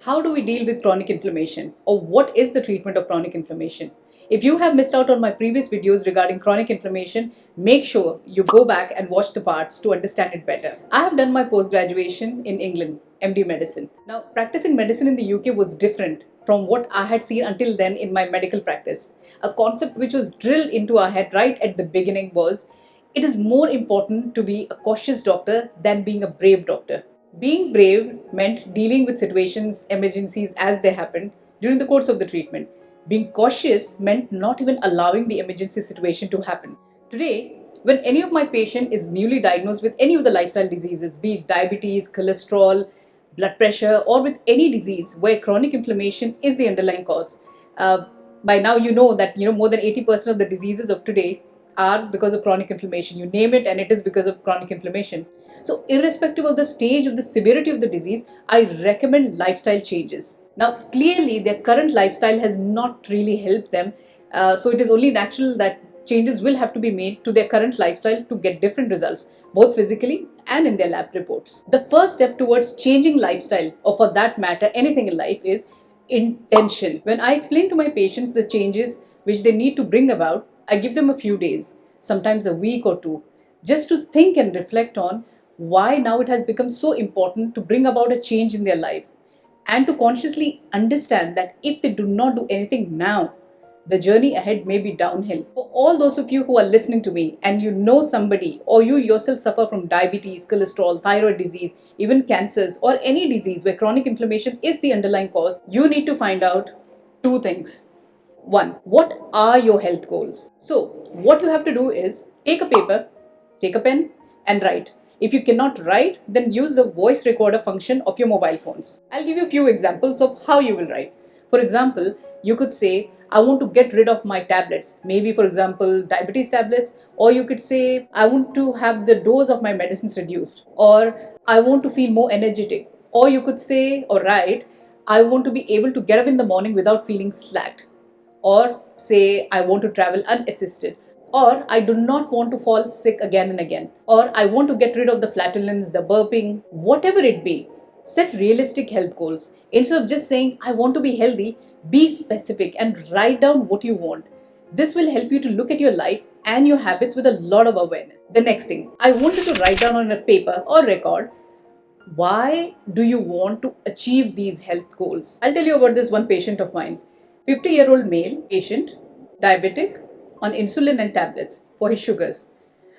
How do we deal with chronic inflammation, or what is the treatment of chronic inflammation? If you have missed out on my previous videos regarding chronic inflammation, make sure you go back and watch the parts to understand it better. I have done my post-graduation in England, MD Medicine. Now, practicing medicine in the UK was different from what I had seen until then in my medical practice. A concept which was drilled into our head right at the beginning was, it is more important to be a cautious doctor than being a brave doctor. Being brave meant dealing with situations, emergencies as they happened during the course of the treatment. Being cautious meant not even allowing the emergency situation to happen. Today, when any of my patient is newly diagnosed with any of the lifestyle diseases, be it diabetes, cholesterol, blood pressure, or with any disease where chronic inflammation is the underlying cause, by now you know that more than 80% of the diseases of today are because of chronic inflammation. You name it and it is because of chronic inflammation. So irrespective of the stage of the severity of the disease, I recommend lifestyle changes. Now clearly their current lifestyle has not really helped them, so it is only natural that changes will have to be made to their current lifestyle to get different results, both physically and in their lab reports. The first step towards changing lifestyle, or for that matter anything in life, is intention. When I explain to my patients the changes which they need to bring about, I give them a few days, sometimes a week or two, just to think and reflect on why now it has become so important to bring about a change in their life, and to consciously understand that if they do not do anything now, the journey ahead may be downhill. For all those of you who are listening to me and you know somebody, or you yourself suffer from diabetes, cholesterol, thyroid disease, even cancers, or any disease where chronic inflammation is the underlying cause, you need to find out two things. One, what are your health goals? So, what you have to do is take a paper, take a pen, and write. If you cannot write, then use the voice recorder function of your mobile phones. I'll give you a few examples of how you will write. For example, you could say, I want to get rid of my tablets. Maybe, for example, diabetes tablets. Or you could say, I want to have the dose of my medicines reduced. Or I want to feel more energetic. Or you could say or write, I want to be able to get up in the morning without feeling slacked. Or say, I want to travel unassisted. Or I do not want to fall sick again and again. Or I want to get rid of the flatulence, the burping, whatever it be. Set realistic health goals. Instead of just saying, I want to be healthy, be specific and write down what you want. This will help you to look at your life and your habits with a lot of awareness. The next thing, I want you to write down on a paper or record, why do you want to achieve these health goals? I'll tell you about this one patient of mine. 50-year-old male patient, diabetic, on insulin and tablets for his sugars.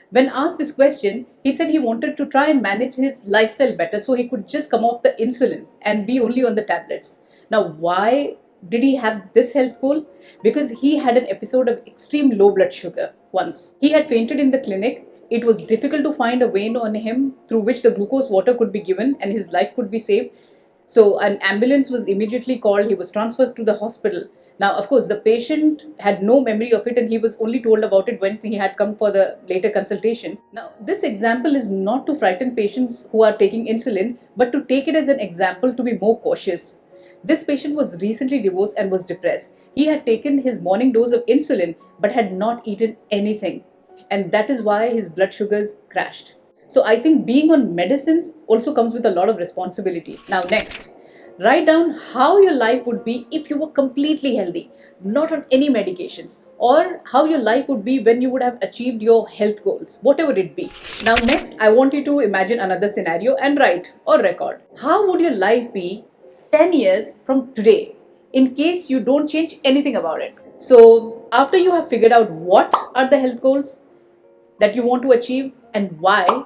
When asked this question, he said he wanted to try and manage his lifestyle better so he could just come off the insulin and be only on the tablets. Now, why did he have this health goal? Because he had an episode of extreme low blood sugar once. He had fainted in the clinic. It was difficult to find a vein on him through which the glucose water could be given and his life could be saved. So an ambulance was immediately called. He was transferred to the hospital. Now, of course, the patient had no memory of it and he was only told about it when he had come for the later consultation. Now, this example is not to frighten patients who are taking insulin, but to take it as an example to be more cautious. This patient was recently divorced and was depressed. He had taken his morning dose of insulin but had not eaten anything. And that is why his blood sugars crashed. So I think being on medicines also comes with a lot of responsibility. Now next, write down how your life would be if you were completely healthy, not on any medications, or how your life would be when you would have achieved your health goals, whatever it be. Now next, I want you to imagine another scenario and write or record. How would your life be 10 years from today in case you don't change anything about it? So after you have figured out what are the health goals that you want to achieve and why,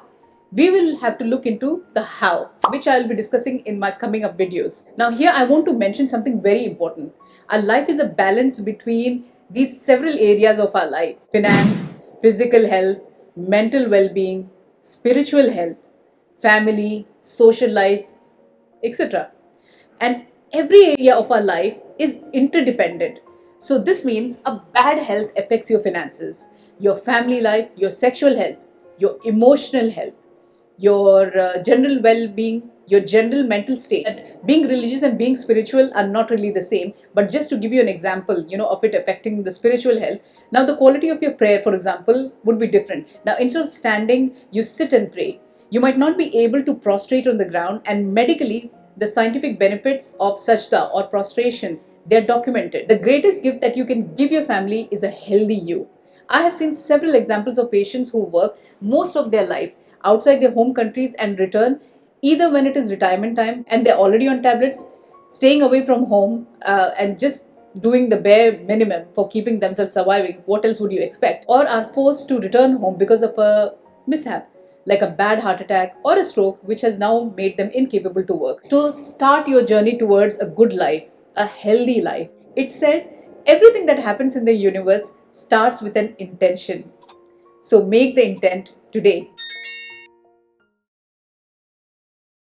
we will have to look into the how, which I will be discussing in my coming up videos. Now here I want to mention something very important. Our life is a balance between these several areas of our life: finance, physical health, mental well-being, spiritual health, family, social life, etc. And every area of our life is interdependent. So this means a bad health affects your finances, your family life, your sexual health, your emotional health, your general well-being, your general mental state. And being religious and being spiritual are not really the same, but just to give you an example, of it affecting the spiritual health. Now the quality of your prayer, for example, would be different. Now instead of standing, you sit and pray. You might not be able to prostrate on the ground, and medically The scientific benefits of sajda or prostration, they're documented. The greatest gift that you can give your family is a healthy you. I have seen several examples of patients who work most of their life outside their home countries and return either when it is retirement time and they're already on tablets, staying away from home, and just doing the bare minimum for keeping themselves surviving. What else would you expect? Or are forced to return home because of a mishap, like a bad heart attack or a stroke, which has now made them incapable to work. So start your journey towards a good life, a healthy life. It's said everything that happens in the universe starts with an intention. So make the intent today.